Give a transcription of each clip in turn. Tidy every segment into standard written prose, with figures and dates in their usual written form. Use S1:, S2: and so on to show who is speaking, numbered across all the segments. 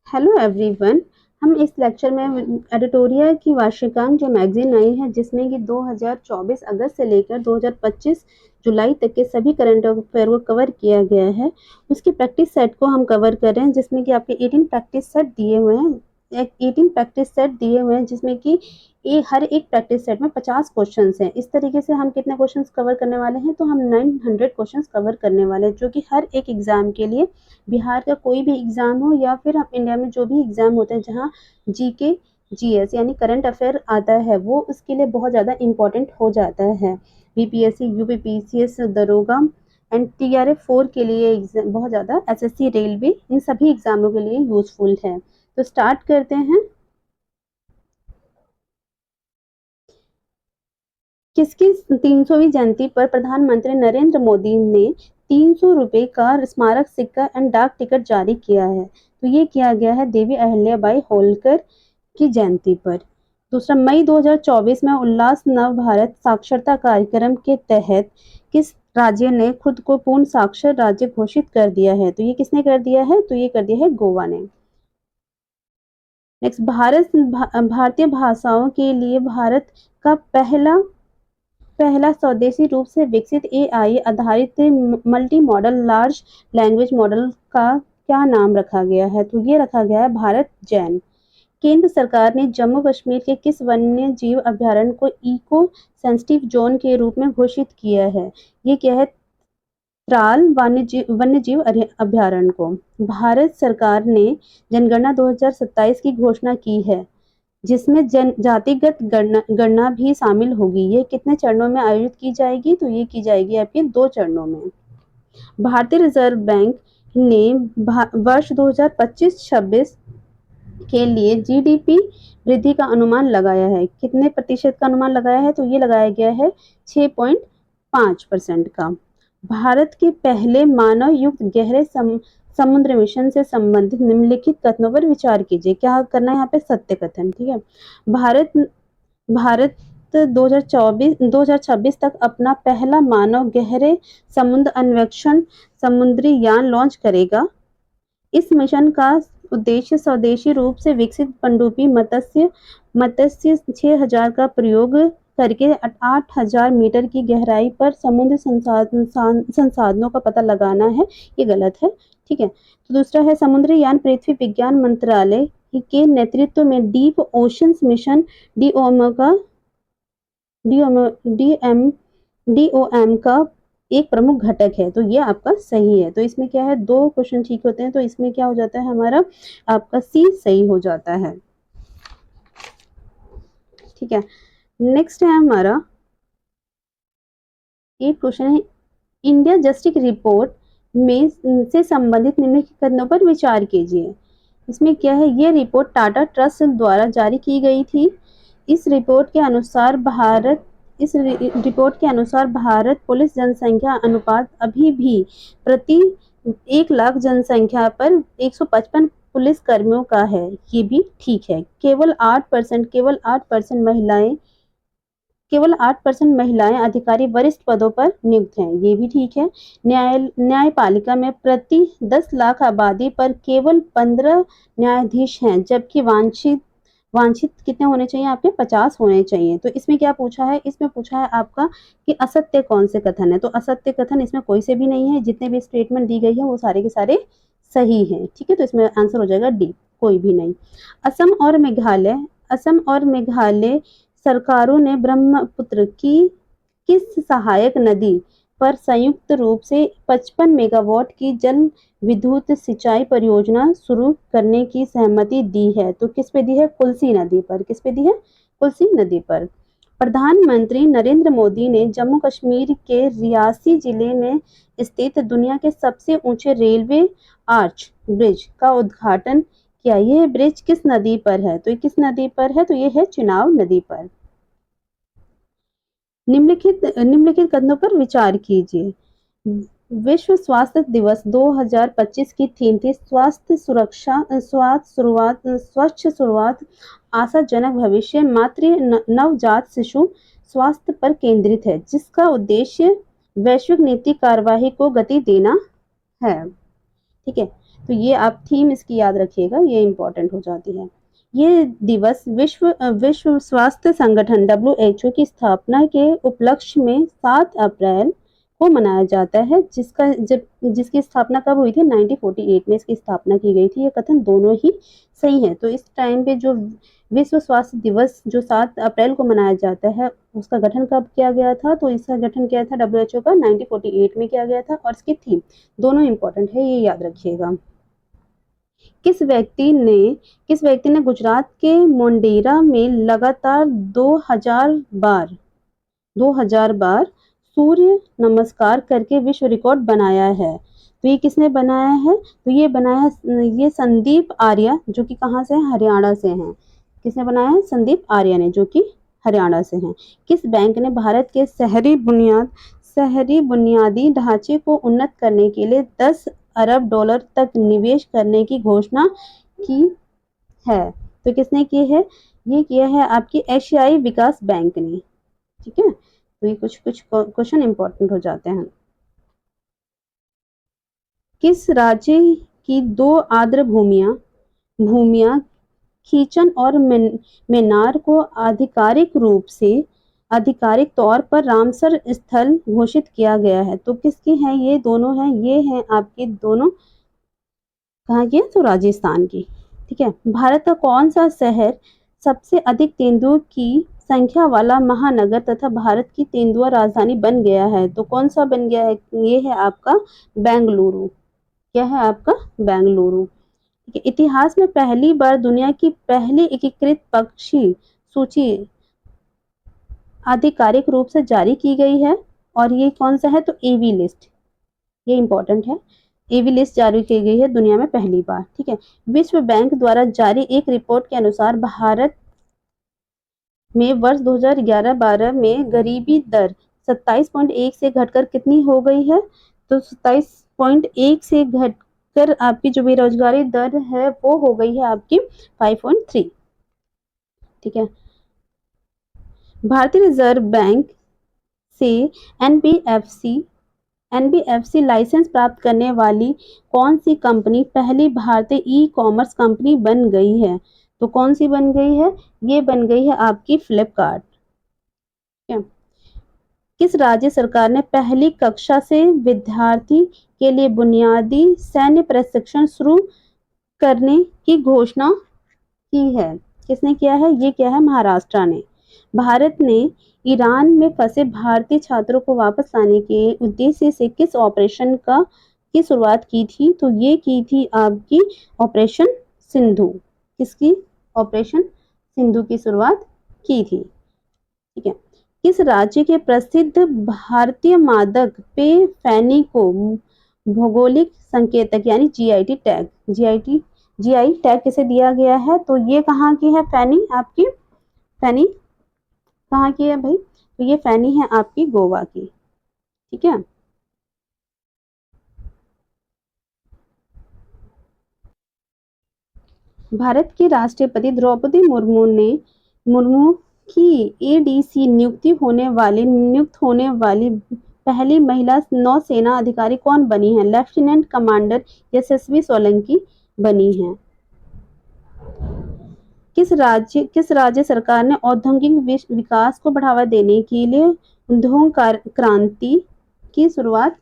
S1: Hello everyone. हम इस lecture में एडिटोरिया की वार्षिकांक जो मैगजीन आई है जिसमें कि 2024 अगस्त से लेकर 2025 जुलाई तक के सभी करंट अफेयर को कवर किया गया है, उसकी प्रैक्टिस सेट को हम कवर कर रहे हैं जिसमें कि आपके 18 प्रैक्टिस सेट दिए हुए हैं। 18 प्रैक्टिस सेट दिए हुए हैं जिसमें कि हर एक प्रैक्टिस सेट में 50 क्वेश्चंस हैं। इस तरीके से हम कितने क्वेश्चंस कवर करने वाले हैं, तो हम 900 क्वेश्चंस कवर करने वाले हैं, जो कि हर एक एग्जाम के लिए, बिहार का कोई भी एग्जाम हो या फिर हम इंडिया में जो भी एग्जाम होते हैं जहाँ जीके जीएस यानी करंट अफेयर आता है, वो उसके लिए बहुत ज़्यादा इम्पोर्टेंट हो जाता है। बीपीएससी, यूपीपीसीएस, दरोगा एंड टीआरएफ 4 के लिए बहुत ज़्यादा, एसएससी, रेलवे, इन सभी एग्जामों के लिए यूजफुल है। तो स्टार्ट करते हैं। किसकी 300वीं जयंती पर प्रधानमंत्री नरेंद्र मोदी ने 300 रुपए का स्मारक सिक्का एंड डाक टिकट जारी किया है? तो ये किया गया है देवी अहिल्याबाई होलकर की जयंती पर। दूसरा, मई 2024 में उल्लास नव भारत साक्षरता कार्यक्रम के तहत किस राज्य ने खुद को पूर्ण साक्षर राज्य घोषित कर दिया है? तो ये किसने कर दिया है? तो ये कर दिया है गोवा ने। नेक्स्ट, भारतीय भाषाओं के लिए भारत का पहला स्वदेशी रूप से विकसित एआई आधारित multi modal large language model का क्या नाम रखा गया है? तो ये रखा गया है भारत जैन। केंद्र सरकार ने जम्मू कश्मीर के किस वन्य जीव अभयारण्य को इको सेंसिटिव जोन के रूप में घोषित किया है? ये क्या है? त्राल वन्य जीव अभयारण्य को। भारत सरकार ने जनगणना 2027 की घोषणा की है, जिसमें जातिगत गणना भी शामिल होगी। ये कितने चरणों में आयोजित की जाएगी? तो ये की जाएगी आपके 2 चरणों में। भारतीय रिजर्व बैंक ने वर्ष 2025-26 के लिए जीडीपी वृद्धि का अनुमान लगाया है। कितने प्रतिशत का अनुमान लगाया है? तो ये लगाया गया है 6.5% का। भारत के पहले मानव युक्त गहरे समुद्र मिशन से संबंधित निम्नलिखित कथनों पर विचार कीजिए। क्या करना है यहाँ पे? सत्य कथन। ठीक है। भारत भारत 2026 तक अपना पहला मानव गहरे समुद्र अन्वेषण समुद्री यान लॉन्च करेगा। इस मिशन का उद्देश्य स्वदेशी रूप से विकसित पनडुब्बी मत्स्य 6000 का प्रयोग करके 8000 मीटर की गहराई पर समुद्र संसाधनों का पता लगाना है। ये गलत है। ठीक है। तो दूसरा है, समुद्री यान पृथ्वी विज्ञान मंत्रालय के नेतृत्व में डीप ओशंस मिशन डीओएम का डीएम डीओएम का एक प्रमुख घटक है। तो ये आपका सही है। तो इसमें क्या है, 2 क्वेश्चन ठीक होते हैं, तो इसमें क्या हो जाता है हमारा? आपका सी सही हो जाता है। ठीक है। नेक्स्ट है हमारा एक क्वेश्चन है, इंडिया जस्टिस रिपोर्ट में से संबंधित निम्नलिखित कथनों पर विचार कीजिए। इसमें क्या है? ये रिपोर्ट टाटा ट्रस्ट द्वारा जारी की गई थी। इस रिपोर्ट के अनुसार भारत पुलिस जनसंख्या अनुपात अभी भी प्रति 1 लाख जनसंख्या पर 155 पुलिस कर्मियों का है। ये भी ठीक है। केवल 8% महिलाएं अधिकारी वरिष्ठ पदों पर नियुक्त हैं। ये भी ठीक है। न्यायपालिका में प्रति 10 लाख आबादी पर केवल 15 न्यायाधीश हैं, जबकि वांछित कितने होने चाहिए? आपके 50 होने चाहिए। तो इसमें क्या पूछा है? इसमें पूछा है आपका कि असत्य कौन से कथन है? तो असत्य कथन इसमें कोई से भी नहीं है। जितने भी स्टेटमेंट दी गई है वो सारे के सारे सही हैं। ठीक है। तो इसमें आंसर हो जाएगा डी, कोई भी नहीं। असम और मेघालय सरकारों ने ब्रह्मपुत्र की किस सहायक नदी पर संयुक्त रूप से 55 मेगावाट की जल विद्युत सिंचाई परियोजना शुरू करने की सहमति दी है? तो किस पे दी है? कुल्सी नदी पर। किस पे दी है? कुल्सी नदी पर। प्रधानमंत्री नरेंद्र मोदी ने जम्मू कश्मीर के रियासी जिले में स्थित दुनिया के सबसे ऊंचे रेलवे आर्च ब्रिज का उद्घाटन किया। यह ब्रिज किस नदी पर है? तो ये किस नदी पर है? तो ये है चिनाब नदी पर। निम्नलिखित कथनों पर विचार कीजिए। विश्व स्वास्थ्य दिवस 2025 की थीम थी स्वच्छ शुरुआत, आशाजनक भविष्य, नवजात शिशु स्वास्थ्य पर केंद्रित है, जिसका उद्देश्य वैश्विक नीति कार्यवाही को गति देना है। ठीक है। तो ये आप थीम इसकी याद रखिएगा, ये इम्पोर्टेंट हो जाती है। ये दिवस विश्व स्वास्थ्य संगठन WHO की स्थापना के उपलक्ष्य में 7 अप्रैल को मनाया जाता है, जिसकी स्थापना कब हुई थी? 1948 में इसकी स्थापना की गई थी। ये कथन दोनों ही सही है। तो इस टाइम पे जो विश्व स्वास्थ्य दिवस जो 7 अप्रैल को मनाया जाता है, उसका गठन कब किया गया था? तो इसका गठन किया था WHO का 1948 में किया गया था। और इसकी थीम दोनों इंपॉर्टेंट है, ये याद रखिएगा। किस व्यक्ति ने गुजरात के मोंडेरा में लगातार 2000 बार सूर्य नमस्कार करके विश्व रिकॉर्ड बनाया है? तो ये किसने बनाया है? तो ये बनाया है ये संदीप आर्य, जो कि कहाँ से हैं? हरियाणा से हैं। किसने बनाया है? संदीप आर्य ने, जो कि हरियाणा से हैं। किस बैंक ने भारत के शहरी बुनियादी ढांचे को उन्नत करने के लिए 10 अरब डॉलर तक निवेश करने की घोषणा की है? तो किसने की है? ये किया है आपकी एशियाई विकास बैंक ने। ठीक है, तो ये कुछ क्वेश्चन इंपॉर्टेंट हो जाते हैं। किस राज्य की 2 आर्द्र भूमियां खीचन और मेनार को आधिकारिक तौर पर रामसर स्थल घोषित किया गया है? तो किसकी हैं? ये दोनों हैं, ये हैं आपके दोनों कहाँ की है? तो राजस्थान की। ठीक है, भारत का कौन सा शहर सबसे अधिक तेंदुओं की संख्या वाला महानगर तथा भारत की तेंदुआ राजधानी बन गया है? तो कौन सा बन गया है? ये है आपका बेंगलुरु। क्या है आपका? बेंगलुरु। ठीक है, इतिहास में पहली बार दुनिया की पहली एकीकृत पक्षी सूची आधिकारिक रूप से जारी की गई है, और ये कौन सा है? तो एवी लिस्ट, ये इंपॉर्टेंट है। एवी लिस्ट जारी की गई है दुनिया में पहली बार। ठीक है, विश्व बैंक द्वारा जारी एक रिपोर्ट के अनुसार भारत में वर्ष 2011-12 में गरीबी दर 27.1 से घटकर कितनी हो गई है? तो 27.1 से घटकर आपकी जो बेरोजगारी दर है वो हो गई है आपकी 5.3। ठीक है, भारतीय रिजर्व बैंक से एनबीएफसी लाइसेंस प्राप्त करने वाली कौन सी कंपनी पहली भारतीय ई कॉमर्स कंपनी बन गई है? तो कौन सी बन गई है? ये बन गई है आपकी फ्लिपकार्ट। किस राज्य सरकार ने पहली कक्षा से विद्यार्थी के लिए बुनियादी सैन्य प्रशिक्षण शुरू करने की घोषणा की है? किसने किया है? ये किया है महाराष्ट्र ने। भारत ने ईरान में फंसे भारतीय छात्रों को वापस लाने के उद्देश्य से किस ऑपरेशन की शुरुआत की थी? तो ये की थी आपकी ऑपरेशन सिंधु। किसकी? ऑपरेशन सिंधु की शुरुआत की थी। ठीक है, किस राज्य के प्रसिद्ध भारतीय मादक पेय फैनी को भौगोलिक संकेतक यानी जीआई टैग किसे दिया गया है? तो ये कहाँ की है फैनी? आपकी फैनी कहाँ की है भाई? तो ये फैनी है आपकी गोवा की। ठीक है, भारत की राष्ट्रपति द्रौपदी मुर्मू की एडीसी नियुक्त होने वाली पहली महिला नौसेना अधिकारी कौन बनी है? लेफ्टिनेंट कमांडर यशस्वी सोलंकी बनी है। किस राज्य सरकार ने औद्योगिक विकास को बढ़ावा देने के लिए उद्योग क्रांति की शुरुआत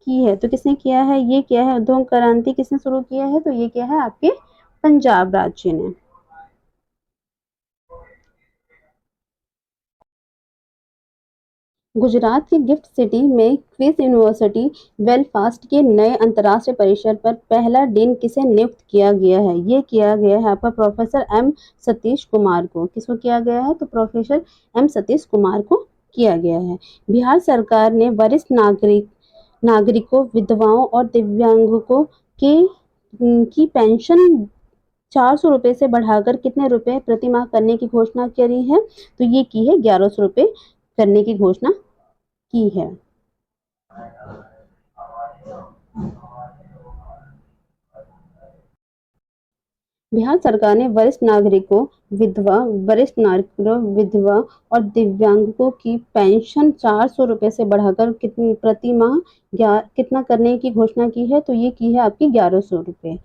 S1: की है? तो किसने किया है? ये किया है उद्योग क्रांति किसने शुरू किया है? तो ये किया है आपके पंजाब राज्य ने। गुजरात के गिफ्ट सिटी में क्रिस यूनिवर्सिटी बेलफास्ट के नए अंतर्राष्ट्रीय परिसर पर पहला डीन किसे नियुक्त किया गया है? ये किया गया है आपका प्रोफेसर एम सतीश कुमार को। किसको किया गया है? तो प्रोफेसर एम सतीश कुमार को किया गया है। बिहार सरकार ने वरिष्ठ नागरिकों, विधवाओं और दिव्यांगों की पेंशन 400 रुपए से बढ़ाकर कितने रुपए प्रति माह करने की घोषणा करी है? तो ये की है 1100 रुपए करने की घोषणा की है। बिहार सरकार ने वरिष्ठ नागरिकों, विधवा और दिव्यांगों की पेंशन 400 रुपए से बढ़ाकर कितनी प्रति माह कितना करने की घोषणा की है? तो ये की है आपकी 1100 रुपए।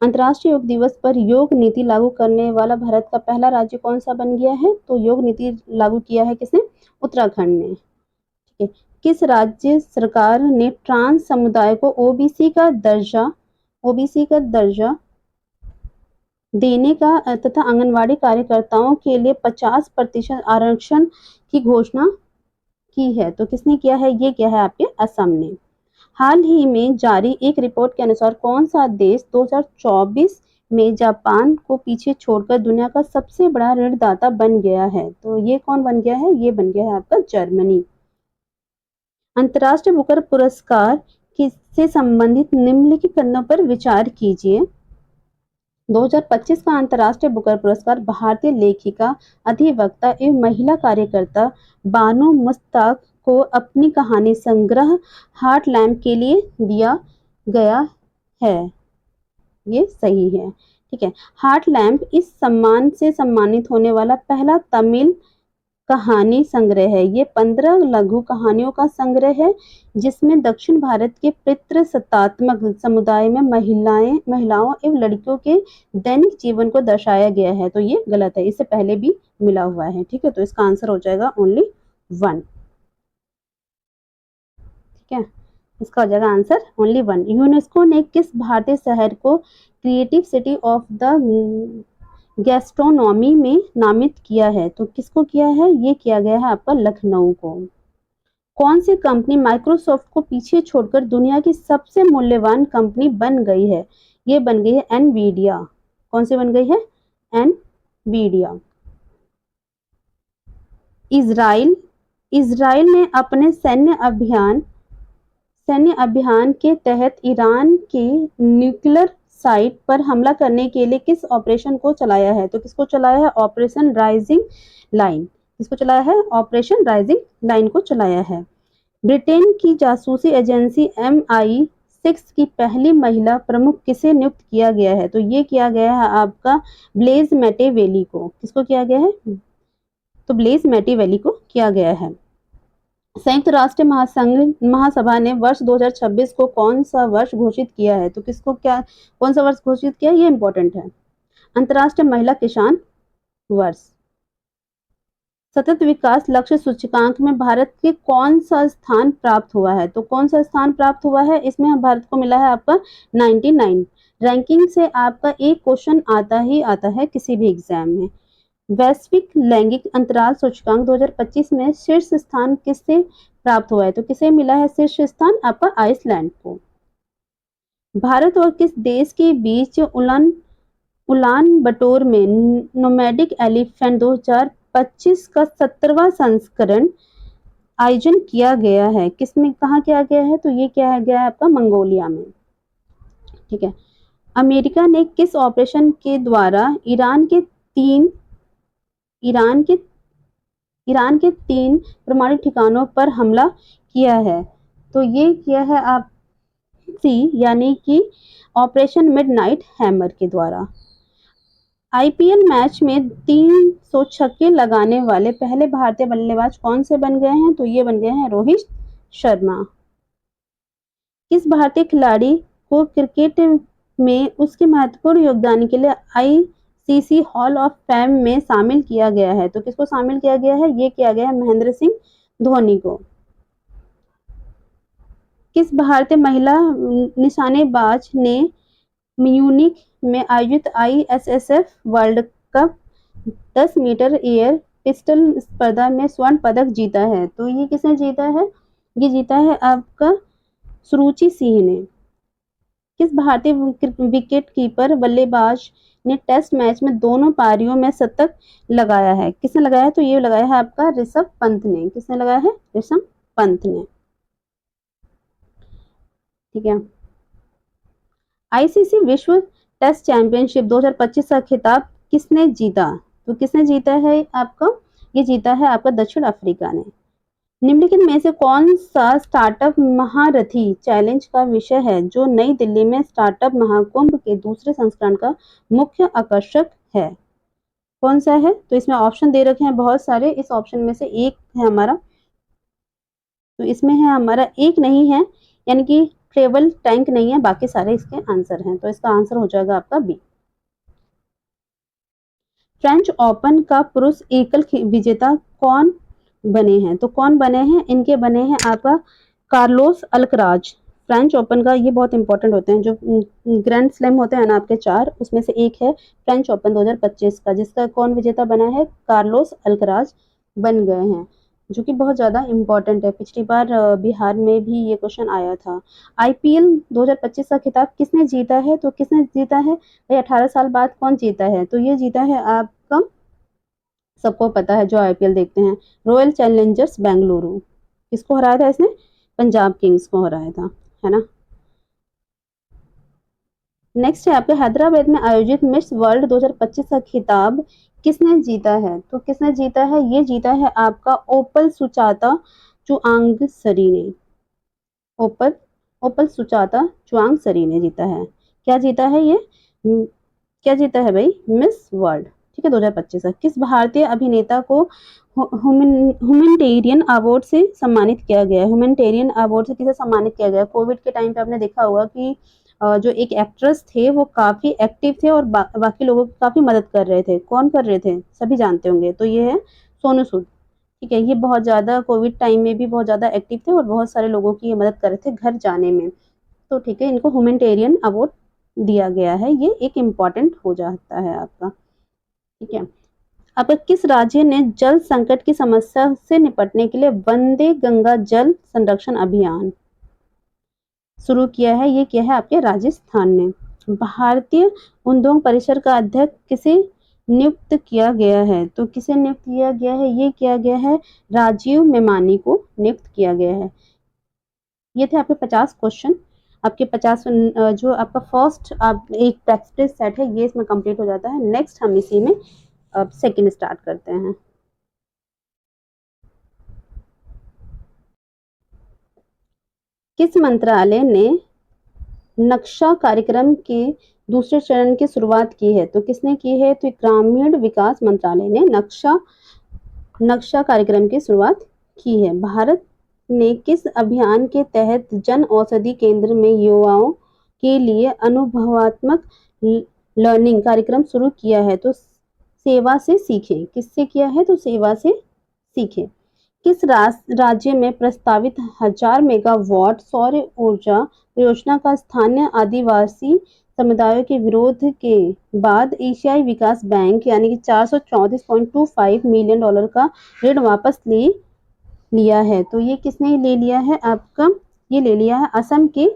S1: अंतर्राष्ट्रीय योग दिवस पर योग नीति लागू करने वाला भारत का पहला राज्य कौन सा बन गया है? तो योग नीति लागू किया है किसने? उत्तराखंड ने। ठीक है। किस राज्य सरकार ने ट्रांस समुदाय को ओबीसी का दर्जा देने का तथा आंगनवाड़ी कार्यकर्ताओं के लिए 50% आरक्षण की घोषणा की है? तो किसने किया है? ये किया है आपके असम ने। हाल ही में जारी एक रिपोर्ट के अनुसार कौन सा देश 2024 में जापान को पीछे छोड़कर दुनिया का सबसे बड़ा ऋणदाता बन गया है? तो ये कौन बन गया है? ये बन गया है आपका जर्मनी। अंतर्राष्ट्रीय बुकर पुरस्कार से संबंधित निम्नलिखित कथनों पर विचार कीजिए। 2025 का अंतर्राष्ट्रीय बुकर पुरस्कार भारतीय लेखिका, अधिवक्ता एवं महिला कार्यकर्ता बानो मुश्ताक को अपनी कहानी संग्रह हार्ट लैम्प के लिए दिया गया है। ये सही है। ठीक है। हार्ट लैम्प इस सम्मान से सम्मानित होने वाला पहला तमिल कहानी संग्रह है। ये 15 लघु कहानियों का संग्रह है जिसमें दक्षिण भारत के पितृसत्तात्मक समुदाय में महिलाओं एवं लड़कियों के दैनिक जीवन को दर्शाया गया है। तो ये गलत है, इससे पहले भी मिला हुआ है। ठीक है, तो इसका आंसर हो जाएगा ओनली 1। ठीक है, इसका हो जाएगा आंसर ओनली 1। यूनेस्को ने किस भारतीय शहर को creative city of the gastronomy में नामित किया है? तो किसको किया है? ये किया गया है आपका लखनऊ को। कौन सी कंपनी माइक्रोसॉफ्ट को पीछे छोड़कर दुनिया की सबसे मूल्यवान कंपनी बन गई है? ये बन गई है एनवीडिया। कौन सी बन गई है? एनवीडिया। इजराइल ने अपने सैन्य अभियान के तहत ईरान के न्यूक्लियर साइट पर हमला करने के लिए किस ऑपरेशन को चलाया है? तो किसको चलाया है? Operation rising line. किसको चलाया है? ऑपरेशन राइजिंग लाइन को चलाया है। ब्रिटेन की जासूसी एजेंसी MI6 की पहली महिला प्रमुख किसे नियुक्त किया गया है? तो ये किया गया है आपका ब्लेज मैटेवेली को। किसको किया गया है? तो ब्लेज मैटेवेली को किया गया है। संयुक्त राष्ट्र महासभा ने वर्ष 2026 को कौन सा वर्ष घोषित किया है? तो कौन सा वर्ष घोषित किया है? ये इंपॉर्टेंट है। अंतर्राष्ट्रीय महिला किसान वर्ष। सतत विकास लक्ष्य सूचकांक में भारत के कौन सा स्थान प्राप्त हुआ है? तो कौन सा स्थान प्राप्त हुआ है? इसमें भारत को मिला है आपका 99। रैंकिंग से आपका एक क्वेश्चन आता ही आता है किसी भी एग्जाम में। वैश्विक लैंगिक अंतराल सूचकांक 2025 में शीर्ष स्थान किससे प्राप्त हुआ है? तो किसे मिला है शीर्ष स्थान? आपका आइसलैंड को। भारत और किस देश के बीच उलान बटोर में नोमैडिक एलिफेंट 2025 का 17वां संस्करण आयोजन किया गया है? किसमें, कहाँ किया गया है? तो ये किया गया है आपका मंगोलिया में। ठीक है। अमेरिका ने किस ऑपरेशन के द्वारा ईरान के 3 परमाणु ठिकानों पर हमला किया है? तो ये किया है आप यानी कि ऑपरेशन मिडनाइट हैमर के द्वारा। IPL मैच में 300 छक्के लगाने वाले पहले भारतीय बल्लेबाज कौन से बन गए हैं? तो ये बन गए हैं रोहित शर्मा। किस भारतीय खिलाड़ी को क्रिकेट में उसके महत्वपूर्ण योगदान के लिए ICC हॉल ऑफ फेम में शामिल किया गया है? तो किसको शामिल किया गया है? ये किया गया है महेंद्र सिंह धोनी को। किस भारतीय महिला निशानेबाज ने म्यूनिख में आयोजित ISSF world cup 10 metre air pistol स्पर्धा में स्वर्ण पदक जीता है? तो ये किसने जीता है? ये जीता है आपका सुरुचि सिंह ने। किस भारतीय विकेट कीपर बल्लेबाज ने टेस्ट मैच में दोनों पारियों में शतक लगाया है? किसने लगाया है? तो ये लगाया है आपका ऋषभ पंत ने। किसने लगाया है? ऋषभ पंत ने। ठीक है। ICC विश्व टेस्ट चैंपियनशिप 2025 का खिताब किसने जीता? तो किसने जीता है आपका? ये जीता है आपका दक्षिण अफ्रीका ने। निम्नलिखित में से कौन सा स्टार्टअप महारथी चैलेंज का विषय है जो नई दिल्ली में स्टार्टअप महाकुंभ के दूसरे संस्करण का मुख्य आकर्षक है? कौन सा है? तो इसमें ऑप्शन दे रखे हैं बहुत सारे, इस ऑप्शन में से एक है हमारा, तो इसमें है हमारा एक नहीं है, यानी कि ट्रेवल टैंक नहीं है, बाकी सारे इसके आंसर हैं, तो इसका आंसर हो जाएगा आपका बी। फ्रेंच ओपन का पुरुष एकल विजेता कौन बने हैं? तो कौन बने हैं? इनके बने हैं आपका कार्लोस अल्कराज। फ्रेंच ओपन का ये बहुत इंपॉर्टेंट होते हैं, जो ग्रैंड स्लैम होते हैं ना आपके 4, उसमें से एक है फ्रेंच ओपन 2025 का, जिसका कौन विजेता बना है? कार्लोस अल्कराज बन गए हैं, जो कि बहुत ज़्यादा इम्पोर्टेंट है। पिछली बार बिहार में भी ये क्वेश्चन आया था। आईपीएल 2025 का खिताब किसने जीता है? तो किसने जीता है भाई? 18 साल बाद कौन जीता है? तो ये जीता है आपका, सबको पता है जो आईपीएल देखते हैं, रॉयल चैलेंजर्स बेंगलुरु। किसको हराया था इसने? पंजाब किंग्स को हराया था, है ना। नेक्स्ट है आपके हैदराबाद में आयोजित मिस वर्ल्ड 2025 का खिताब किसने जीता है? तो किसने जीता है? ये जीता है आपका ओपल सुचाता चुआंग ने। ओपल ओपल सुचाता चुआंग ने जीता है। क्या जीता है ये? क्या जीता है भाई? मिस वर्ल्ड, ठीक है, 2025 का। किस भारतीय अभिनेता को ह्यूमैनिटेरियन अवार्ड से सम्मानित किया गया है? ह्यूमैनिटेरियन अवार्ड से किसे सम्मानित किया गया? कोविड के टाइम पे आपने देखा होगा कि जो एक एक्ट्रेस थे वो काफी एक्टिव थे और बाकी लोगों की काफी मदद कर रहे थे। कौन कर रहे थे? सभी जानते होंगे, तो ये है सोनू सूद। ठीक है, ये बहुत ज्यादा कोविड टाइम में भी बहुत ज्यादा एक्टिव थे और बहुत सारे लोगों की ये मदद कर रहे थे घर जाने में। तो ठीक है, इनको ह्यूमैनिटेरियन अवार्ड दिया गया है, ये एक इम्पॉर्टेंट हो जाता है आपका। ठीक है, अब किस राज्य ने जल संकट की समस्या से निपटने के लिए वंदे गंगा जल संरक्षण अभियान शुरू किया है? ये क्या है आपके? राजस्थान ने। भारतीय उद्योग परिषद का अध्यक्ष किसे नियुक्त किया गया है? तो किसे नियुक्त किया गया है? ये किया गया है राजीव मेमानी को नियुक्त किया गया है। ये थे आपके 50 क्वेश्चन। आपके 50 जो आपका फर्स्ट आप एक प्रैक्टिस सेट है ये इसमें कंप्लीट हो जाता है। नेक्स्ट हम इसी में अब सेकंड स्टार्ट करते हैं। किस मंत्रालय ने नक्शा कार्यक्रम के दूसरे चरण की शुरुआत की है? तो किसने की है? तो ग्रामीण विकास मंत्रालय ने नक्शा कार्यक्रम की शुरुआत की है। भारत ने किस अभियान के तहत जन औषधि केंद्र में युवाओं के लिए अनुभवात्मक लर्निंग कार्यक्रम शुरू किया है? तो सेवा से सीखें। किससे किया है? तो सेवा से सीखें। किस राज्य में प्रस्तावित 1000 मेगावाट सौर ऊर्जा परियोजना का स्थानीय आदिवासी समुदायों के विरोध के बाद एशियाई विकास बैंक यानी कि 434.25 मिलियन डॉलर का ऋण वापस ले लिया है? तो ये किसने ले लिया है आपका? ये ले लिया है असम के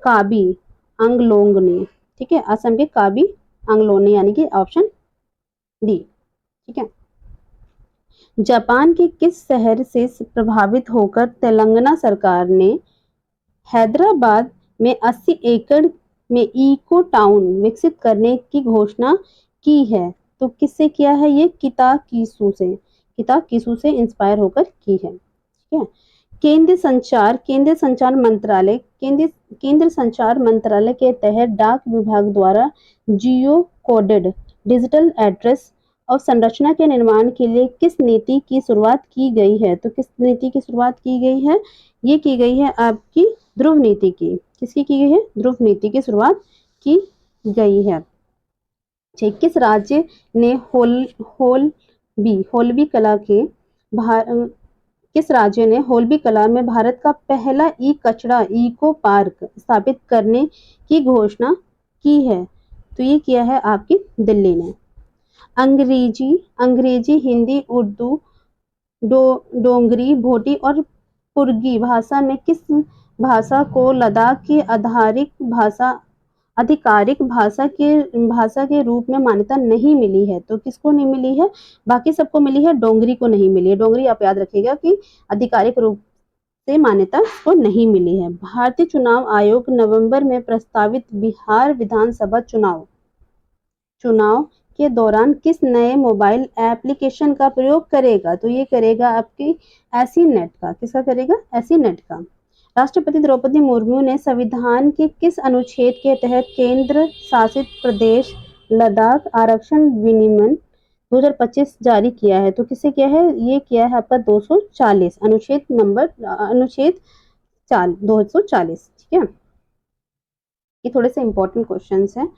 S1: काबी आंगलोंग ने। ठीक है, असम के काबी आंगलोंग ने, यानी कि ऑप्शन डी। ठीक है, जापान के किस शहर से प्रभावित होकर तेलंगाना सरकार ने हैदराबाद में 80 एकड़ में इको टाउन विकसित करने की घोषणा की है? तो किससे किया है? ये किता किसू से इंस्पायर होकर की है। ठीक है, केंद्र संचार मंत्रालय के तहत डाक विभाग द्वारा जियो कोडेड डिजिटल एड्रेस और संरचना के निर्माण के लिए किस नीति की शुरुआत की गई है? तो किस नीति की शुरुआत की गई है? ये की गई है आपकी ध्रुव नीति की। किसकी की गई है? ध्रुव नीति की शुरुआत की गई है। ठीक, किस राज्य ने होलबी कला के किस राज्य ने होलबी कला में भारत का पहला ई कचरा इको पार्क स्थापित करने की घोषणा की है? तो ये किया है आपकी दिल्ली ने। अंग्रेजी, हिंदी, उर्दू, डोगरी, भोटी और पुर्गी भाषा में किस भाषा को लद्दाख की आधिकारिक भाषा के रूप में मान्यता नहीं मिली है? तो किसको नहीं मिली है? बाकी सबको मिली है, डोगरी को नहीं मिली है। डोगरी आप याद रखिएगा कि आधिकारिक रूप से मान्यता को नहीं मिली है। भारतीय चुनाव आयोग नवंबर में प्रस्तावित बिहार विधानसभा चुनाव के दौरान किस नए मोबाइल एप्लीकेशन का प्रयोग करेगा? तो ये करेगा आपकी एसीनेट का। किसका करेगा? एसीनेट का। राष्ट्रपति द्रौपदी मुर्मू ने संविधान के किस अनुच्छेद के तहत केंद्र शासित प्रदेश लद्दाख आरक्षण विनियमन 2025 जारी किया है? तो किससे किया है? ये किया है आपका 240 अनुच्छेद 240। ठीक है, ये थोड़े से इंपॉर्टेंट क्वेश्चंस हैं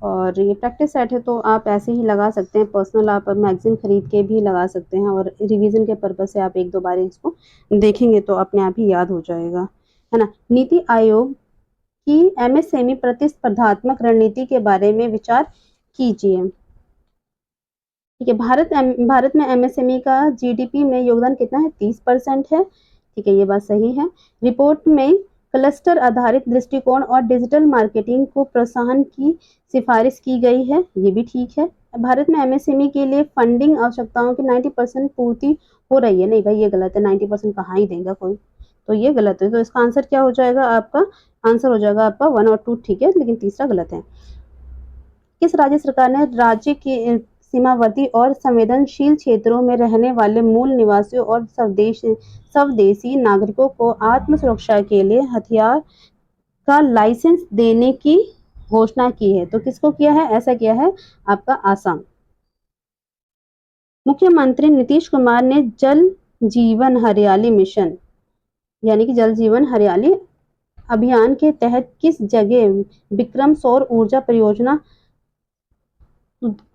S1: और ये प्रैक्टिस सेट है, तो आप ऐसे ही लगा सकते हैं। पर्सनल आप मैगजीन खरीद के भी लगा सकते हैं और रिवीजन के पर्पज से आप एक दो बार इसको देखेंगे तो अपने आप ही याद हो जाएगा, है ना। नीति आयोग की एमएसएमई प्रतिस्पर्धात्मक रणनीति के बारे में विचार कीजिए। ठीक है, भारत में एमएसएमई का जीडीपी में योगदान कितना है? 30% है। ठीक है, ये बात सही है। रिपोर्ट में क्लस्टर आधारित दृष्टिकोण और डिजिटल मार्केटिंग को प्रोत्साहन की सिफारिश की गई है, ये भी ठीक है। भारत में एमएसएमई के लिए फंडिंग आवश्यकताओं की 90% पूर्ति हो रही है। नहीं भाई, ये गलत है, 90% कहाँ ही देगा कोई, तो ये गलत है। तो इसका आंसर क्या हो जाएगा? आपका आंसर हो जाएगा आपका 1 और 2, ठीक है, लेकिन तीसरा गलत है। किस राज्य सरकार ने राज्य के सीमावर्ती और संवेदनशील क्षेत्रों में रहने वाले मूल निवासियों और स्वदेशी नागरिकों को आत्म सुरक्षा के लिए हथियार का लाइसेंस देने की घोषणा की है? तो किसको किया है? ऐसा किया है आपका आसाम। मुख्यमंत्री नीतीश कुमार ने जल जीवन हरियाली मिशन यानी कि जल जीवन हरियाली अभियान के तहत किस जगह विक्रम सौर ऊर्जा परियोजना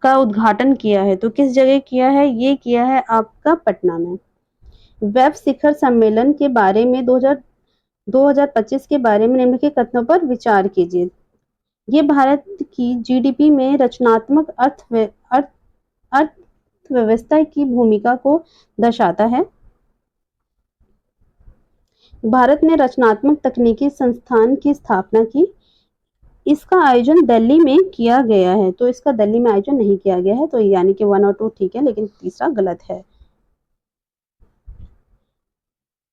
S1: का उद्घाटन किया है? तो किस जगह किया है? ये किया है आपका पटना में। वेब शिखर सम्मेलन के बारे में 2025 के बारे में निम्नलिखित कथनों पर विचार कीजिए। ये भारत की जीडीपी में रचनात्मक अर्थव्यवस्था की भूमिका को दर्शाता है। भारत ने रचनात्मक तकनीकी संस्थान की स्थापना की। इसका आयोजन दिल्ली में किया गया है। तो इसका दिल्ली में आयोजन नहीं किया गया है, तो यानी कि 1 और 2 ठीक है, लेकिन तीसरा गलत है।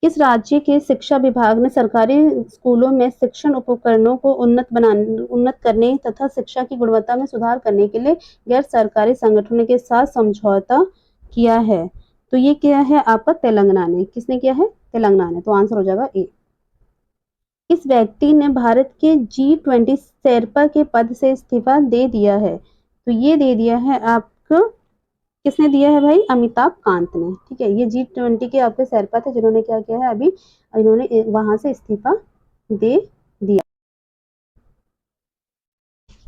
S1: किस राज्य के शिक्षा विभाग ने सरकारी स्कूलों में शिक्षण उपकरणों को उन्नत करने तथा शिक्षा की गुणवत्ता में सुधार करने के लिए गैर सरकारी संगठनों के साथ समझौता किया है? तो ये क्या है आपका? तेलंगाना ने। किसने किया है? तेलंगाना ने। तो आंसर हो जाएगा ए। इस व्यक्ति ने भारत के G20 शेरपा के पद से इस्तीफा दे दिया है? तो ये दे दिया है आपको, किसने दिया है भाई? अमिताभ कांत ने। ठीक है, ये G20 के आपके शेरपा थे जिन्होंने क्या किया है, अभी इन्होंने वहां से इस्तीफा दे दिया।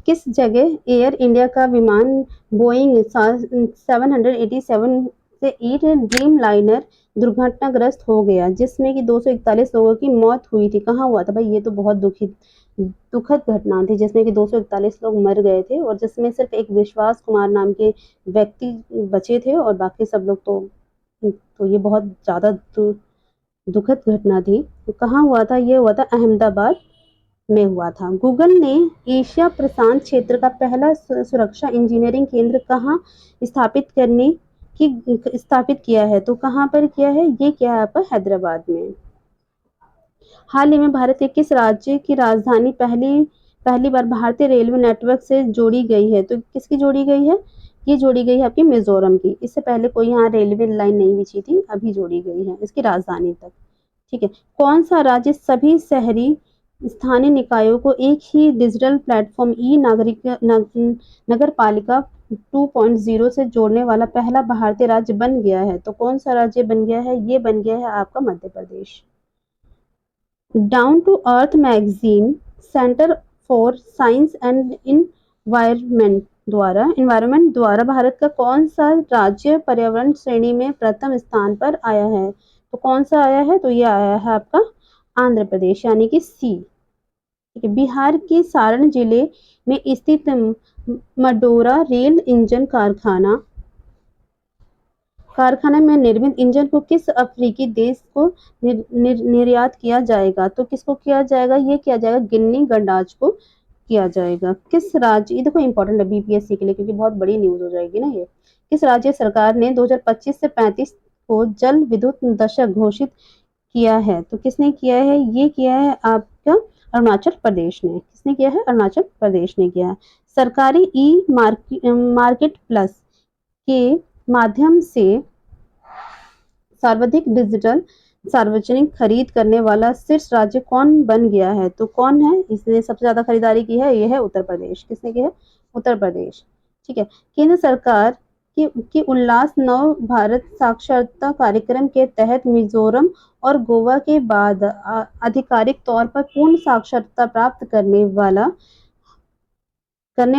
S1: किस जगह एयर इंडिया का विमान बोइंग 787 से 8 ड्रीम लाइनर दुर्घटनाग्रस्त हो गया, जिसमें कि 241 लोगों की मौत हुई थी? कहाँ हुआ था भाई? ये तो बहुत दुखद घटना थी, जिसमें कि 241 लोग मर गए थे और जिसमें सिर्फ एक विश्वास कुमार नाम के व्यक्ति बचे थे और बाकी सब लोग तो ये बहुत ज़्यादा दुखद घटना थी। तो कहाँ हुआ था? ये हुआ था अहमदाबाद में हुआ था। गूगल ने एशिया प्रशांत क्षेत्र का पहला सुरक्षा इंजीनियरिंग केंद्र कहाँ स्थापित किया है? तो कहाँ पर किया है? ये किया है आपका हैदराबाद में। हाल ही में भारत के किस राज्य की राजधानी पहली बार भारतीय रेलवे नेटवर्क से जोड़ी गई है? तो किसकी जोड़ी गई है? ये जोड़ी गई है आपकी मिजोरम की। इससे पहले कोई यहाँ रेलवे लाइन नहीं बिछी थी, अभी जोड़ी गई है इसकी राजधानी तक। ठीक है, कौन सा राज्य सभी शहरी स्थानीय निकायों को एक ही डिजिटल प्लेटफॉर्म ई नगर पालिका 2.0 से जोड़ने वाला पहला भारतीय राज्य बन गया है? तो कौन सा राज्य बन गया है? ये बन गया है आपका Madhya Pradesh. Down to earth magazine centre for science and environment द्वारा भारत का कौन सा राज्य पर्यावरण श्रेणी में प्रथम स्थान पर आया है? तो कौन सा आया है? तो ये आया है आपका आंध्र प्रदेश यानी कि सी। ठीक है, बिहार के सारण जिले में स्थित मडोरा रेल इंजन कारखाना में निर्मित इंजन को किस अफ्रीकी देश को निर्यात किया जाएगा? तो किसको किया जाएगा? ये किया जाएगा गिनी गणराज्य को किया जाएगा। किस राज्य, ये देखो इंपॉर्टेंट है बीपीएससी के लिए क्योंकि बहुत बड़ी न्यूज हो जाएगी ना ये। किस राज्य सरकार ने 2025 से 35 को जल विद्युत दशक घोषित किया है, तो किसने किया है? ये किया है आपका अरुणाचल प्रदेश ने। किसने किया है? अरुणाचल प्रदेश ने किया है। सरकारी ई मार्केट प्लस के माध्यम से सर्वाधिक डिजिटल सार्वजनिक खरीद करने वाला शीर्ष राज्य कौन बन गया है? तो कौन है इसने सबसे ज्यादा खरीदारी की है? ये है उत्तर प्रदेश। किसने की है? उत्तर प्रदेश। ठीक है। केंद्र सरकार की उल्लास नव भारत साक्षरता कार्यक्रम के तहत मिजोरम और गोवा के बाद आधिकारिक तौर पर पूर्ण साक्षरता प्राप्त करने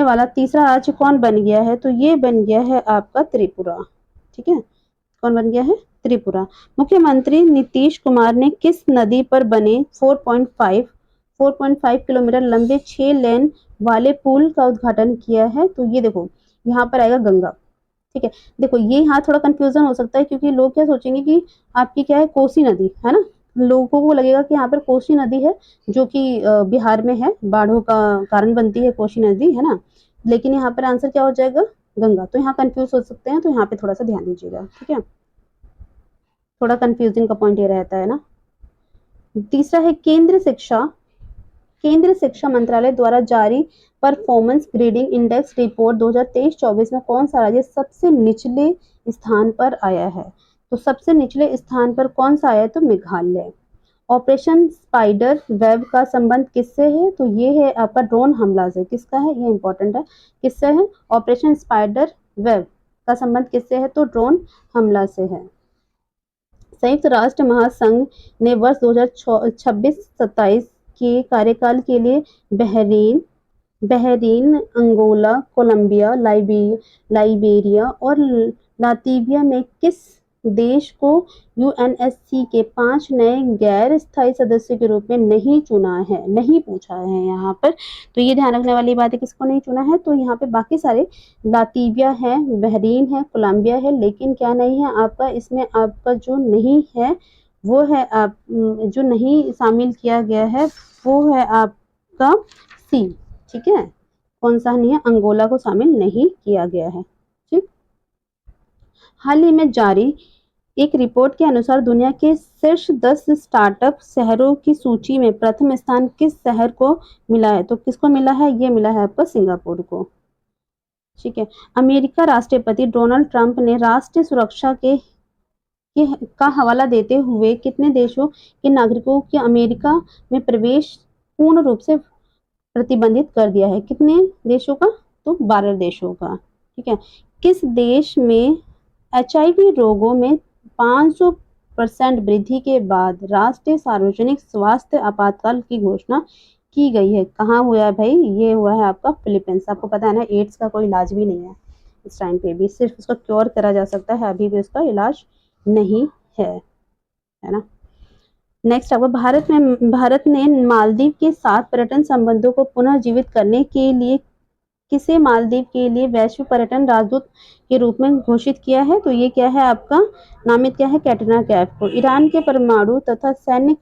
S1: वाला तीसरा राज्य कौन बन गया है? तो ये बन गया है आपका त्रिपुरा। ठीक है। कौन बन गया है? त्रिपुरा। मुख्यमंत्री नीतीश कुमार ने किस नदी पर बने 4.5 किलोमीटर लंबे 6 लेन वाले पुल का उद्घाटन किया है? तो ये देखो, यहाँ पर आएगा गंगा। ठीक है। देखो, ये यहाँ थोड़ा कंफ्यूजन हो सकता है क्योंकि लोग क्या सोचेंगे कि आपकी क्या है, कोसी नदी है ना। लोगों को लगेगा कि यहाँ पर कोसी नदी है, जो कि बिहार में है, बाढ़ों का कारण बनती है कोसी नदी, है ना। लेकिन यहाँ पर आंसर क्या हो जाएगा? गंगा। तो यहाँ कंफ्यूज हो सकते हैं, तो यहाँ पे थोड़ा सा ध्यान दीजिएगा। ठीक है। थोड़ा कंफ्यूजिंग का पॉइंट ये रहता है ना। तीसरा है केंद्र शिक्षा मंत्रालय द्वारा जारी परफॉर्मेंस ग्रेडिंग इंडेक्स रिपोर्ट 2023-24 में कौन सा राज्य सबसे निचले स्थान पर आया है? तो सबसे निचले स्थान पर कौन सा आया है? तो मेघालय। ऑपरेशन स्पाइडर वेब का संबंध किससे है? तो ये है आपका ड्रोन हमला से। किसका है? ये इंपॉर्टेंट है। किससे है? ऑपरेशन स्पाइडर वेब का संबंध किससे है? तो ड्रोन हमला से है। संयुक्त राष्ट्र महासंघ ने वर्ष 2026-27 के कार्यकाल के लिए बहरीन, अंगोला, कोलंबिया, लाइबेरिया और लातविया में किस देश को यूएनएससी के 5 नए गैर स्थायी सदस्य के रूप में नहीं चुना है? नहीं पूछा है यहाँ पर। तो ये ध्यान रखने वाली बात है, किसको नहीं चुना है? तो यहाँ पे बाकी सारे लातविया है, बहरीन है, कोलंबिया है, लेकिन क्या नहीं है आपका इसमें? आपका जो नहीं है वो है आप जो नहीं शामिल किया गया है वो है आपका सी। ठीक है। कौन सा नहीं है? अंगोला को शामिल नहीं किया गया है। ठीक। हाल ही में जारी एक रिपोर्ट के अनुसार दुनिया के शीर्ष 10 स्टार्टअप शहरों की सूची में प्रथम स्थान किस शहर को मिला है? तो किसको मिला है? ये मिला है आपको सिंगापुर को। ठीक है। अमेरिका राष्ट्रपति डोनाल्ड ट्रंप ने राष्ट्रीय सुरक्षा का हवाला देते हुए कितने देशों के नागरिकों के अमेरिका में प्रवेश पूर्ण रूप से प्रतिबंधित कर दिया है? कितने देशों का? तो 12 देशों का। ठीक है। किस देश में एचआईवी रोगों में 500% वृद्धि के बाद राष्ट्रीय सार्वजनिक स्वास्थ्य आपातकाल की घोषणा की गई है? कहाँ हुआ है भाई? ये हुआ है आपका फिलीपींस। आपको पता है ना, एड्स का कोई इलाज भी नहीं है इस टाइम पे भी, सिर्फ उसका क्योर करा जा सकता है, अभी भी उसका इलाज नहीं है ना। नेक्स्ट आपको भारत ने मालदीव के साथ पर्यटन संबंधों को पुनः जीवित करने के लिए किसे मालदीव के लिए वैश्विक पर्यटन राजदूत के रूप में घोषित किया है? तो ये क्या है आपका? नामित क्या है? कैटरीना कैफ को। ईरान के परमाणु तथा सैन्य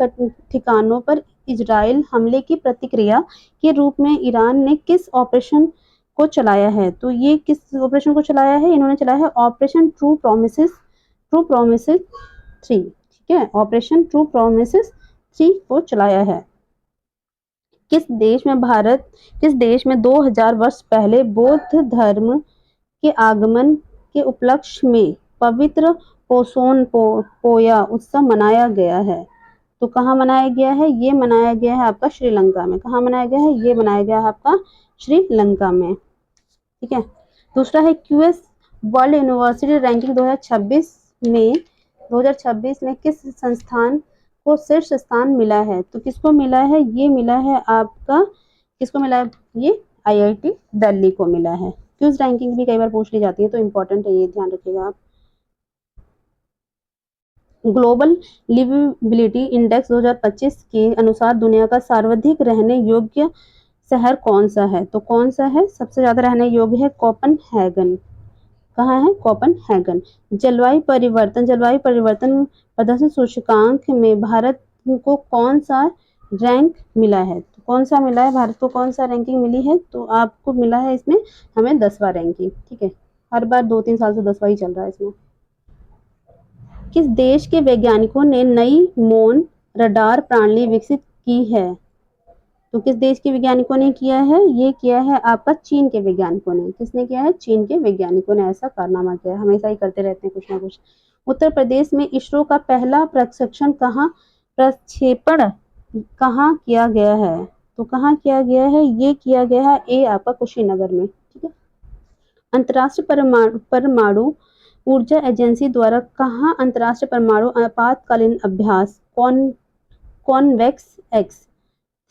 S1: ठिकानों पर इजराइल हमले की प्रतिक्रिया के रूप में ईरान ने किस ऑपरेशन को चलाया है? तो ये किस ऑपरेशन को चलाया है? इन्होंने चलाया है ऑपरेशन ट्रू प्रोमिसेस 3। ठीक है। ऑपरेशन ट्रू प्रोमिसेस 3 को चलाया है। किस देश में 2000 वर्ष पहले बौद्ध धर्म के आगमन के उपलक्ष्य में पवित्र पोया उत्सव मनाया गया है? तो कहाँ मनाया गया है? ये मनाया गया है आपका श्रीलंका में। कहाँ मनाया गया है? ये मनाया गया है आपका श्रीलंका में। ठीक है। दूसरा है क्यूएस वर्ल्ड यूनिवर्सिटी रैंकिंग 2026 में किस संस्थान को शीर्ष स्थान मिला है? तो किसको मिला है? ये मिला है आपका, किसको मिला है? ये आईआईटी दिल्ली को मिला है। क्यूज रैंकिंग भी कई बार पूछ ली जाती है, तो इंपॉर्टेंट है, ये ध्यान रखिएगा आप। ग्लोबल लिविबिलिटी इंडेक्स 2025 के अनुसार दुनिया का सर्वाधिक रहने योग्य शहर कौन सा है? तो कौन सा है सबसे ज्यादा रहने योग्य है? कोपेनहेगन। कहाँ है? कोपेनहेगन। जलवायु परिवर्तन प्रदर्शन सूचकांक में भारत को कौन सा रैंक मिला है? तो कौन सा मिला है भारत को? कौन सा रैंकिंग मिली है? तो आपको मिला है इसमें हमें 10वां रैंकिंग। ठीक है। हर बार 2-3 साल से 10वां ही चल रहा है इसमें। किस देश के वैज्ञानिकों ने नई मौन रडार प्रणाली विकसित की है? तो किस देश के वैज्ञानिकों ने किया है? ये किया है आपका चीन के वैज्ञानिकों ने। किसने किया है? चीन के वैज्ञानिकों ने ऐसा कारनामा किया है। हमेशा ही करते रहते हैं कुछ ना कुछ। उत्तर प्रदेश में इसरो का पहला प्रक्षेपण कहाँ किया गया है? तो कहाँ किया गया है? ये किया गया है ए आपका कुशीनगर में। ठीक है। अंतर्राष्ट्रीय परमाणु ऊर्जा एजेंसी द्वारा कहाँ अंतर्राष्ट्रीय परमाणु आपातकालीन अभ्यास कॉन्वेक्स एक्स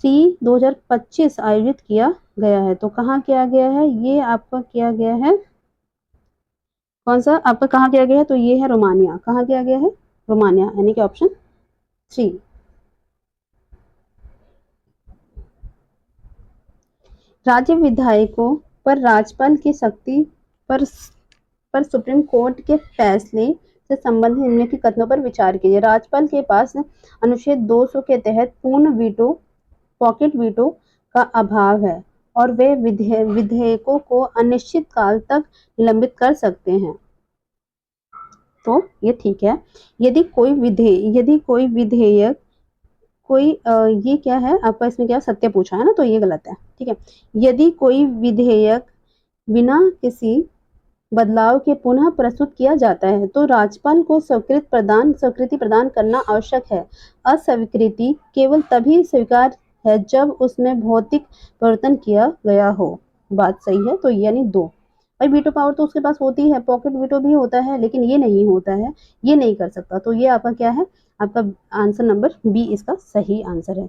S1: 2025 आयोजित किया गया है? तो कहाँ किया गया है? ये आपका किया गया है, कौन सा आपका कहाँ किया गया है? तो ये है रोमानिया। कहाँ किया गया है? रोमानिया, यानी कि ऑप्शन 3। राज्य विधायकों पर राज्यपाल की शक्ति पर सुप्रीम कोर्ट के फैसले से संबंधित निम्नलिखित कथनों पर विचार कीजिए। राज्यपाल के पास अनुच्छेद 200 के तहत पूर्ण वीटो, पॉकेट वीटो का अभाव है और वे विधेयकों को अनिश्चित काल तक निलंबित कर सकते हैं। तो ये ठीक है। यदि कोई विधेयक ये क्या है आपका, इसमें क्या सत्य पूछा है ना, तो ये गलत है। ठीक है। यदि कोई विधेयक बिना किसी बदलाव के पुनः प्रस्तुत किया जाता है तो राज्यपाल को स्वीकृति प्रदान करना आवश्यक है। अस्वीकृति केवल तभी स्वीकार है जब उसमें भौतिक परिवर्तन किया गया हो। बात सही है। तो यानी 2। भाई वीटो पावर तो उसके पास होती है, पॉकेट वीटो भी होता है, लेकिन ये नहीं होता है, ये नहीं कर सकता। तो ये आपका क्या है? आपका आंसर नंबर बी इसका सही आंसर है।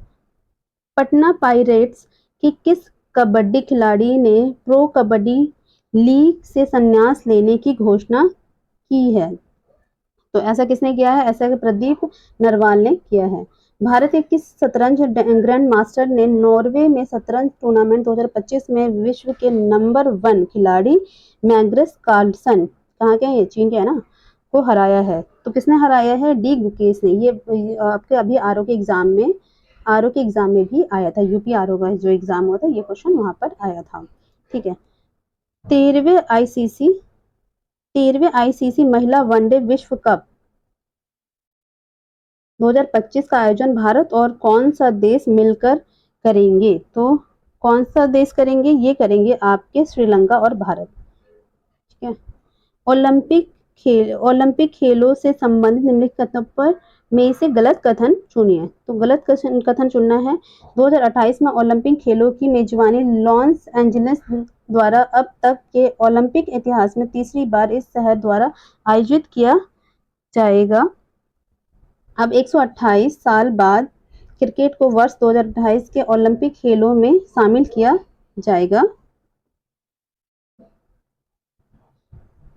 S1: पटना पाइरेट्स की किस कबड्डी खिलाड़ी ने प्रो कबड्डी लीग से संन्यास लेने की घोषणा की है? तो ऐसा किसने किया है? ऐसा प्रदीप नरवाल ने किया है। भारत के किस शतरंज ग्रैंड मास्टर ने नॉर्वे में शतरंज टूर्नामेंट 2025 में विश्व के नंबर 1 खिलाड़ी मैग्नस कार्लसन, कहाँ के हैं ये? चीन के है ना, को हराया है? तो किसने हराया है? डी गुकेश ने। ये आपके अभी आरओ के एग्जाम में भी आया था। यूपी आरओ का जो एग्जाम होता है, ये क्वेश्चन वहां पर आया था। ठीक है। 13वें आईसीसी महिला वनडे विश्व कप 2025 का आयोजन भारत और कौन सा देश मिलकर करेंगे? तो कौन सा देश करेंगे? ये करेंगे आपके श्रीलंका और भारत। ठीक है। ओलंपिक खेलों से संबंधित निम्नलिखित कथनों पर में से गलत कथन चुनिए। तो गलत कथन चुनना है। 2028 में ओलंपिक खेलों की मेजबानी लॉस एंजलिस द्वारा अब तक के ओलंपिक इतिहास में तीसरी बार इस शहर द्वारा आयोजित किया जाएगा। अब 128 साल बाद क्रिकेट को वर्ष 2028 के ओलंपिक खेलों में शामिल किया जाएगा।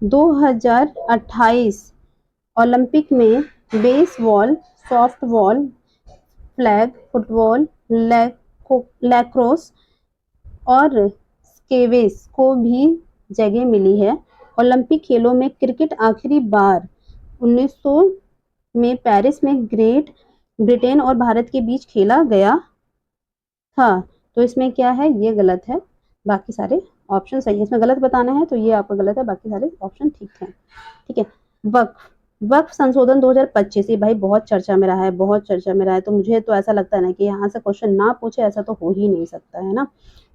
S1: 2028 ओलंपिक में baseball, softball, flag football, lacrosse और स्क्वैश को भी जगह मिली है। ओलंपिक खेलों में क्रिकेट आखिरी बार 1900 में पेरिस में ग्रेट ब्रिटेन और भारत के बीच खेला गया था। तो इसमें क्या है? ये गलत है, बाकी सारे ऑप्शन सही है। इसमें गलत बताना है तो ये आपका गलत है, बाकी सारे ऑप्शन ठीक है। ठीक है। वक्फ संशोधन 2025, ये भाई बहुत चर्चा में रहा है, तो मुझे तो ऐसा लगता है ना कि यहाँ से क्वेश्चन ना पूछे ऐसा तो हो ही नहीं सकता है ना।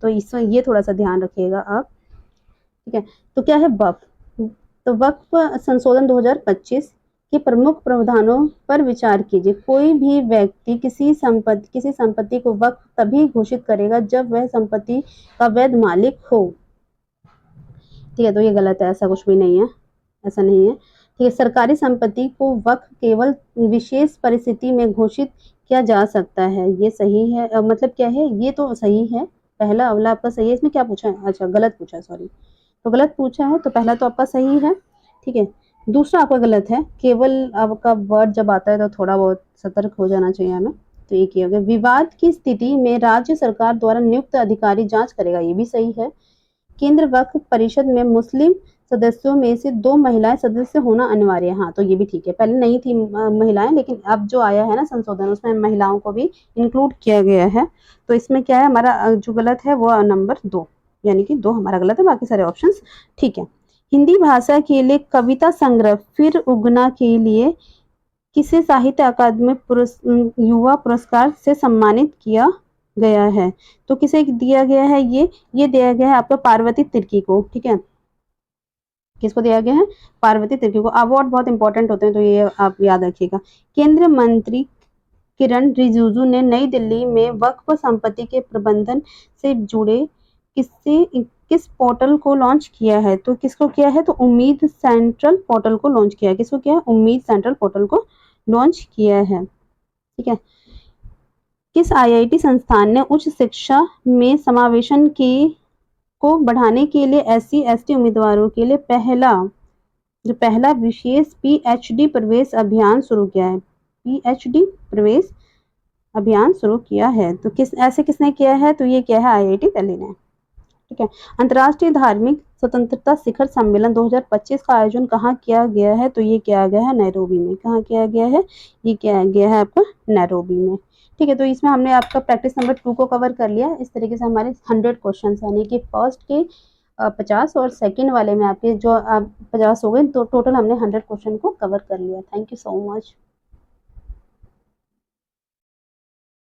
S1: तो इसमें ये थोड़ा सा ध्यान रखिएगा आप। ठीक है। तो क्या है वक्फ? तो वक्फ संशोधन 2025 के प्रमुख प्रावधानों पर विचार कीजिए। कोई भी व्यक्ति किसी संपत्ति को वक्फ तभी घोषित करेगा जब वह संपत्ति का वैध मालिक हो। ठीक है। तो ये गलत है, ऐसा कुछ भी नहीं है, ऐसा नहीं है। ठीक है। सरकारी संपत्ति को वक्फ केवल विशेष परिस्थिति में घोषित किया जा सकता है। ये सही है, मतलब क्या है? ये तो सही है, पहला अवला आपका सही है। इसमें क्या पूछा है? अच्छा गलत पूछा है, सॉरी। तो गलत पूछा है, तो पहला तो आपका सही है। ठीक है। दूसरा आपका गलत है। केवल आपका वर्ड जब आता है तो थोड़ा बहुत सतर्क हो जाना चाहिए हमें। तो ये किया गया। विवाद की स्थिति में राज्य सरकार द्वारा नियुक्त अधिकारी जांच करेगा, ये भी सही है। केंद्र वक्फ परिषद में मुस्लिम सदस्यों में से 2 महिलाएं सदस्य होना अनिवार्य है। हाँ, तो ये भी ठीक है। पहले नहीं थी महिलाएं, लेकिन अब जो आया है ना संशोधन, उसमें महिलाओं को भी इंक्लूड किया गया है। तो इसमें क्या है? हमारा जो गलत है वो नंबर 2, यानी कि 2 हमारा गलत है, बाकी सारे ऑप्शंस ठीक है। हिंदी भाषा के लिए कविता संग्रह फिर उगना के लिए किसे साहित्य अकादमी युवा पुरस्कार से सम्मानित किया गया है? तो किसे दिया गया है ये दिया गया है आपको पार्वती तिर्की को, ठीक है। किसको दिया गया है? पार्वती तिर्की को। अवार्ड बहुत इंपॉर्टेंट होते हैं तो ये आप याद रखिएगा। केंद्रीय मंत्री किरण रिजिजू ने नई दिल्ली में वक्फ संपत्ति के प्रबंधन से जुड़े किस पोर्टल को लॉन्च किया है? तो किसको किया है? तो उम्मीद सेंट्रल पोर्टल को लॉन्च किया है। किसको किया है? उम्मीद सेंट्रल पोर्टल को लॉन्च किया है, ठीक है। किस आईआईटी संस्थान ने उच्च शिक्षा में समावेशन को बढ़ाने के लिए SC/ST उम्मीदवारों के लिए पहला विशेष PhD प्रवेश अभियान शुरू किया है? PhD प्रवेश अभियान शुरू किया है। तो किसने किया है? तो ये किया है IIT दिल्ली ने, ठीक है। अंतर्राष्ट्रीय धार्मिक स्वतंत्रता शिखर सम्मेलन 2025 का आयोजन कहाँ किया गया है? तो ये किया गया है नैरोबी में। कहाँ किया गया है? ये किया गया है आपका नैरोबी में, ठीक है। तो इसमें हमने आपका प्रैक्टिस नंबर 2 को कवर कर लिया। इस तरीके से हमारे 100 क्वेश्चन यानी कि फर्स्ट के 50 और सेकंड वाले में आपके जो 50 हो गए, तो टोटल हमने 100 क्वेश्चन को कवर कर लिया। Thank you so much.